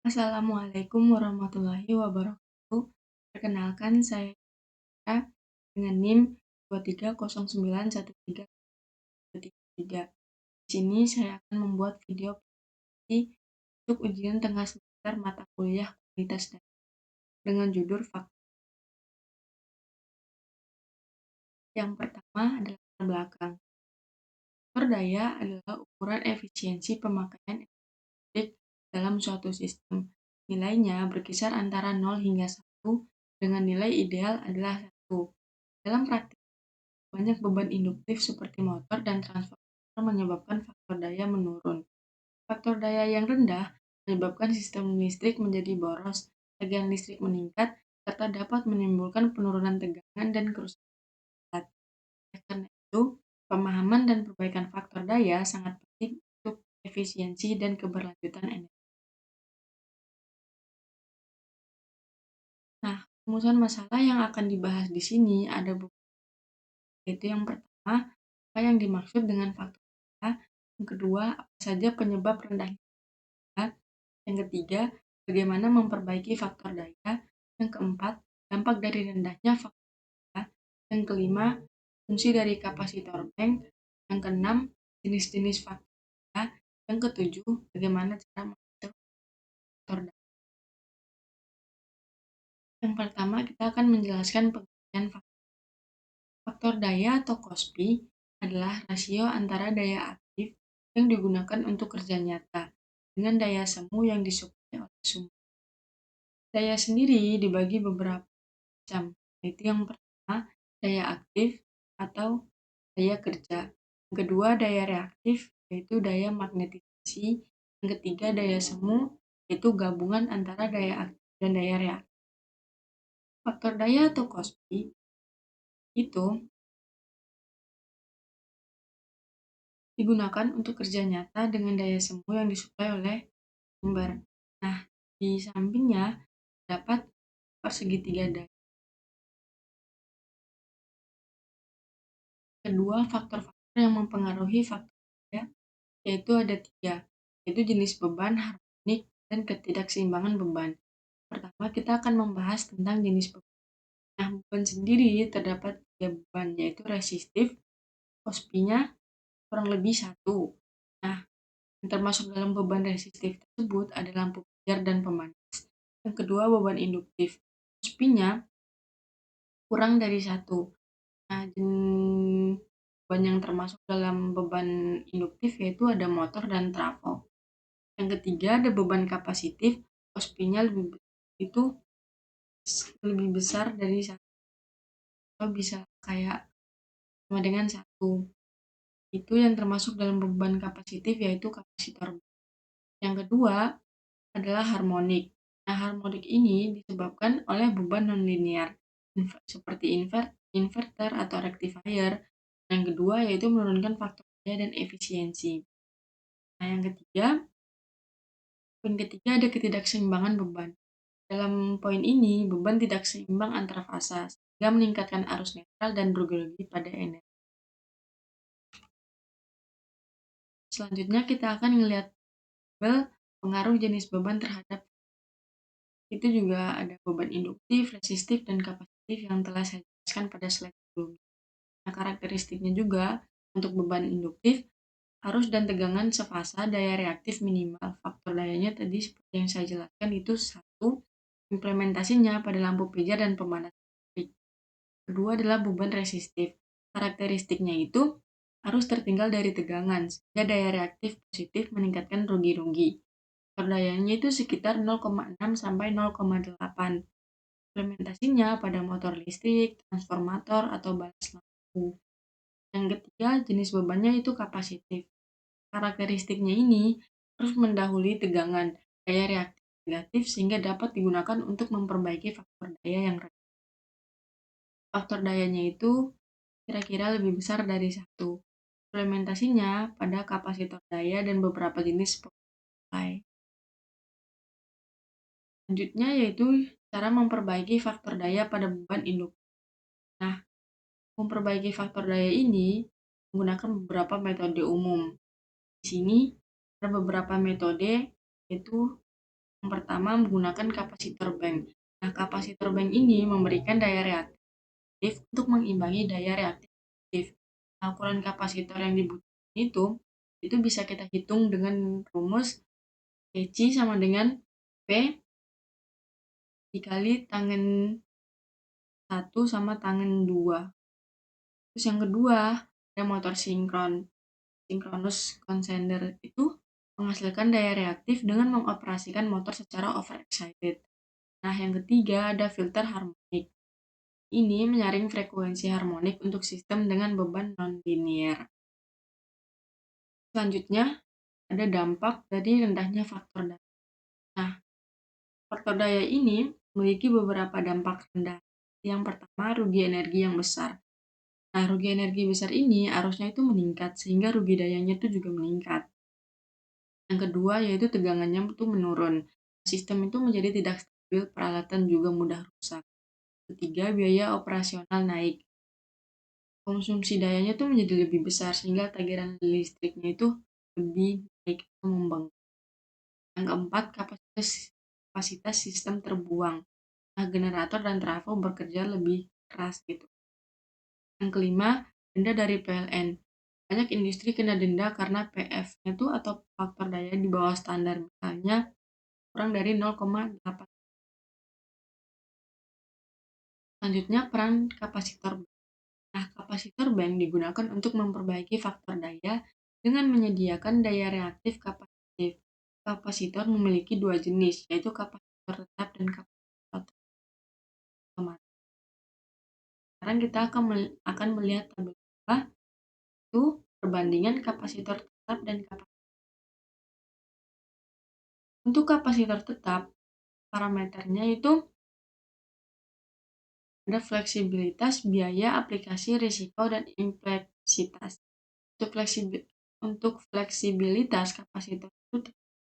Assalamualaikum warahmatullahi wabarakatuh. Perkenalkan saya dengan NIM 2309133. Di sini saya akan membuat video presentasi untuk ujian tengah semester mata kuliah kualitas data dengan judul faktor. Yang pertama adalah latar belakang. Faktor daya adalah ukuran efisiensi pemakaian listrik dalam suatu sistem. Nilainya berkisar antara 0 hingga 1 dengan nilai ideal adalah 1. Dalam praktik, banyak beban induktif seperti motor dan transformator menyebabkan faktor daya menurun. Faktor daya yang rendah menyebabkan sistem listrik menjadi boros, tagihan listrik meningkat, serta dapat menimbulkan penurunan tegangan dan kerusakan. Oleh karena itu, pemahaman dan perbaikan faktor daya sangat penting untuk efisiensi dan keberlanjutan energi. Nah, rumusan masalah yang akan dibahas di sini ada beberapa, yaitu yang pertama, apa yang dimaksud dengan faktor daya, yang kedua, apa saja penyebab rendahnya daya, yang ketiga, bagaimana memperbaiki faktor daya, yang keempat, dampak dari rendahnya faktor daya, yang kelima, fungsi dari kapasitor bank, yang keenam, jenis-jenis faktor daya, yang ketujuh, bagaimana cara mengatur faktor daya. Yang pertama, kita akan menjelaskan pengertian faktor. Faktor daya atau KOSPI adalah rasio antara daya aktif yang digunakan untuk kerja nyata dengan daya semu yang disuplai oleh sumber. Daya sendiri dibagi beberapa macam, yaitu yang pertama daya aktif atau daya kerja, yang kedua daya reaktif yaitu daya magnetisasi, yang ketiga daya semu yaitu gabungan antara daya aktif dan daya reaktif. Faktor daya atau KOSPI itu digunakan untuk kerja nyata dengan daya semu yang disuplai oleh sumber. Nah, di sampingnya terdapat segitiga daya. Kedua, faktor-faktor yang mempengaruhi faktor daya yaitu ada tiga, yaitu jenis beban, harmonik, dan ketidakseimbangan beban. Pertama, kita akan membahas tentang jenis beban. Nah, beban sendiri terdapat tiga beban, yaitu resistif, KOSPI-nya kurang lebih 1. Nah, yang termasuk dalam beban resistif tersebut ada lampu pijar dan pemanas. Yang kedua, beban induktif. KOSPI-nya kurang dari 1. Nah, beban yang termasuk dalam beban induktif yaitu ada motor dan trafo. Yang ketiga ada beban kapasitif, KOSPI-nya lebih besar dari 1, atau bisa kayak sama dengan 1. Itu yang termasuk dalam beban kapasitif yaitu kapasitor. Yang kedua adalah harmonik. Nah, harmonik ini disebabkan oleh beban nonlinear seperti inverter atau rectifier. Yang kedua yaitu menurunkan faktor daya dan efisiensi. Nah, poin ketiga ada ketidakseimbangan beban. Dalam poin ini, beban tidak seimbang antara fasa, sehingga meningkatkan arus netral dan bergeologi pada energi. Selanjutnya kita akan melihat pengaruh jenis beban terhadap. Itu juga ada beban induktif, resistif, dan kapasitif yang telah saya jelaskan pada slide sebelumnya. Nah, karakteristiknya juga untuk beban induktif, arus dan tegangan sefasa, daya reaktif minimal. Faktor dayanya tadi seperti yang saya jelaskan itu 1, implementasinya pada lampu pijar dan pemanas listrik. Kedua adalah beban resistif. Karakteristiknya itu arus tertinggal dari tegangan, sehingga daya reaktif positif meningkatkan rugi-rugi. Faktor dayanya itu sekitar 0,6 sampai 0,8. Implementasinya pada motor listrik, transformator, atau balas lampu. Yang ketiga, jenis bebannya itu kapasitif. Karakteristiknya ini harus mendahului tegangan, daya reaktif negatif sehingga dapat digunakan untuk memperbaiki faktor daya yang rendah. Faktor dayanya itu kira-kira lebih besar dari 1. Implementasinya pada kapasitor daya dan beberapa jenis supply. Selanjutnya yaitu cara memperbaiki faktor daya pada beban induktif. Nah, memperbaiki faktor daya ini menggunakan beberapa metode umum. Di sini ada beberapa metode, yaitu Yang pertama menggunakan kapasitor bank. Nah, kapasitor bank ini memberikan daya reaktif untuk mengimbangi daya reaktif aktif. Nah, ukuran kapasitor yang dibutuhkan itu bisa kita hitung dengan rumus Kc sama dengan P dikali tangen 1 sama tangen 2. Terus yang kedua, ada motor sinkronus condenser itu menghasilkan daya reaktif dengan mengoperasikan motor secara overexcited. Nah, yang ketiga ada filter harmonik. Ini menyaring frekuensi harmonik untuk sistem dengan beban non-linear. Selanjutnya, ada dampak dari rendahnya faktor daya. Nah, faktor daya ini memiliki beberapa dampak rendah. Yang pertama, rugi energi yang besar. Nah, rugi energi besar ini arusnya itu meningkat, sehingga rugi dayanya itu juga meningkat. Yang kedua, yaitu tegangannya itu menurun. Sistem itu menjadi tidak stabil, peralatan juga mudah rusak. Ketiga, biaya operasional naik. Konsumsi dayanya itu menjadi lebih besar, sehingga tagihan listriknya itu lebih naik atau membengkak. Yang keempat, kapasitas sistem terbuang. Nah, generator dan trafo bekerja lebih keras gitu. Yang kelima, denda dari PLN. Banyak industri kena denda karena PF-nya itu atau faktor daya di bawah standar, misalnya kurang dari 0,8. Selanjutnya, peran kapasitor. Nah, kapasitor bank digunakan untuk memperbaiki faktor daya dengan menyediakan daya reaktif kapasitif. Kapasitor memiliki dua jenis, yaitu kapasitor tetap dan kapasitor otomatis. Sekarang kita akan melihat tabel itu perbandingan kapasitor tetap dan kapasitor. Untuk kapasitor tetap, parameternya itu ada fleksibilitas, biaya, aplikasi, risiko, dan impleksitas. Untuk fleksibilitas kapasitor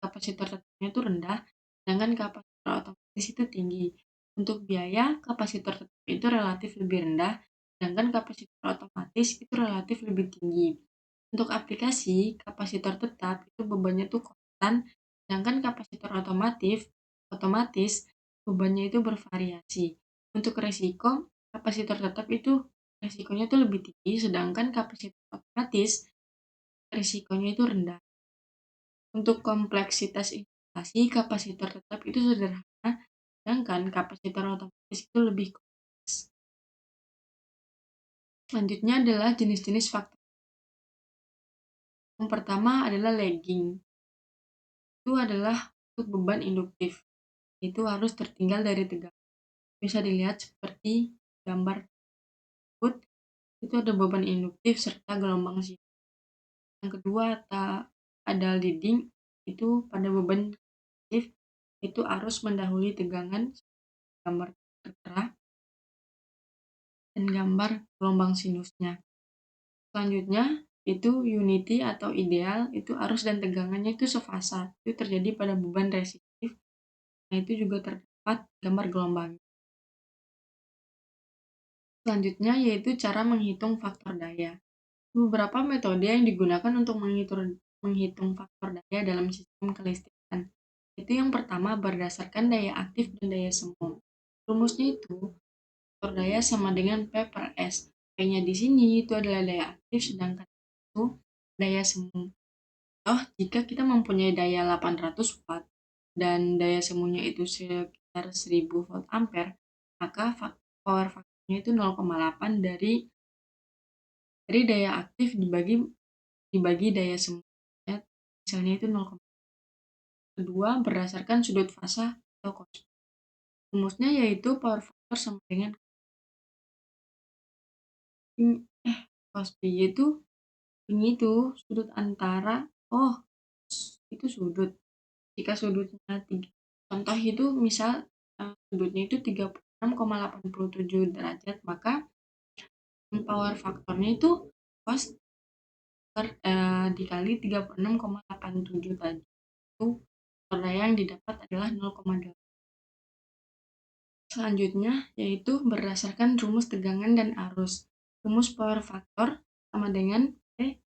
tetapnya itu rendah, sedangkan kapasitor otomatis itu tinggi. Untuk biaya, kapasitor tetap itu relatif lebih rendah, sedangkan kapasitor otomatis itu relatif lebih tinggi. Untuk aplikasi, kapasitor tetap itu bebannya itu konstan, sedangkan kapasitor otomatis bebannya itu bervariasi. Untuk resiko, kapasitor tetap itu resikonya itu lebih tinggi, sedangkan kapasitor otomatis risikonya itu rendah. Untuk kompleksitas instalasi, kapasitor tetap itu sederhana, sedangkan kapasitor otomatis itu lebih kompleks. Selanjutnya adalah jenis-jenis faktor. Yang pertama adalah lagging. Itu adalah untuk beban induktif. Itu harus tertinggal dari tegangan. Bisa dilihat seperti gambar tersebut, itu ada beban induktif serta gelombang sinus. Yang kedua ada leading, itu pada beban induktif itu arus mendahului tegangan, gambar tertera, dan gambar gelombang sinusnya. Selanjutnya itu unity atau ideal, itu arus dan tegangannya itu sefasa, itu terjadi pada beban resistif. Nah, itu juga terdapat gambar gelombang. Selanjutnya yaitu cara menghitung faktor daya. Beberapa metode yang digunakan untuk menghitung faktor daya dalam sistem kelistrikan. Itu yang pertama berdasarkan daya aktif dan daya semu. Rumusnya itu faktor daya sama dengan P per S. P-nya di sini itu adalah daya aktif, sedangkan itu daya semu. Jika kita mempunyai daya 800 watt dan daya semunya itu sekitar 1000 volt ampere, maka power faktornya itu 0,8 dari daya aktif dibagi daya semu. Misalnya itu 0. Kedua, berdasarkan sudut fasa atau cos. Rumusnya yaitu power factor sama dengan cos P itu ini tuh sudut antara itu sudut. Jika sudutnya 3, contoh itu misal sudutnya itu 36,87 derajat, maka power faktornya itu cos dikali 36,87 tadi. Itu faktor daya yang didapat adalah 0,8. Selanjutnya yaitu berdasarkan rumus tegangan dan arus. Rumus power factor sama dengan P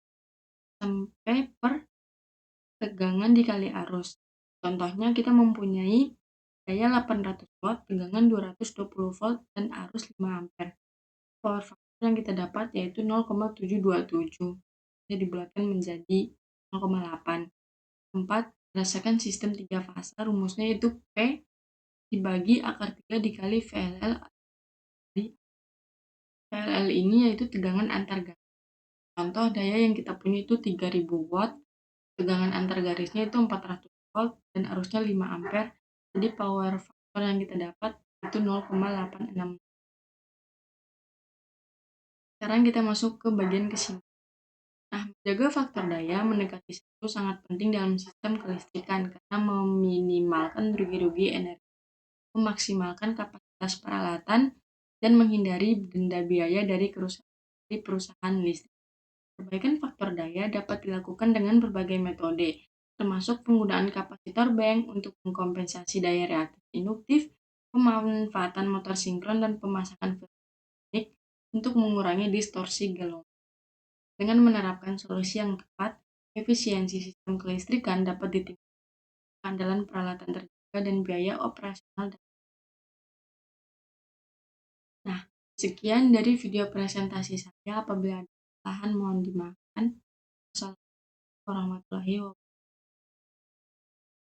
sampai per tegangan dikali arus. Contohnya kita mempunyai daya 800 watt, tegangan 220 volt, dan arus 5 ampere. Power factor yang kita dapat yaitu 0,727. Bisa dibulatkan menjadi 0,8. Keempat, rasakan sistem 3 fasa. Rumusnya yaitu P dibagi akar 3 dikali VLL. VLL ini yaitu tegangan antar garis. Contoh daya yang kita punya itu 3000 watt, tegangan antar garisnya itu 400 volt, dan arusnya 5 ampere. Jadi power factor yang kita dapat itu 0,86. Sekarang kita masuk ke bagian kesimpulan. Nah, menjaga faktor daya mendekati 1 sangat penting dalam sistem kelistrikan karena meminimalkan rugi-rugi energi, memaksimalkan kapasitas peralatan, dan menghindari denda biaya dari perusahaan listrik. Perbaikan faktor daya dapat dilakukan dengan berbagai metode, termasuk penggunaan kapasitor bank untuk mengkompensasi daya reaktif induktif, pemanfaatan motor sinkron, dan pemasangan filter untuk mengurangi distorsi gelombang. Dengan menerapkan solusi yang tepat, efisiensi sistem kelistrikan dapat ditingkatkan, keandalan peralatan terjaga, dan biaya operasional. Nah, sekian dari video presentasi saya. Apabila ada kesalahan mohon dimaafkan. Wassalamualaikum warahmatullahi wabarakatuh.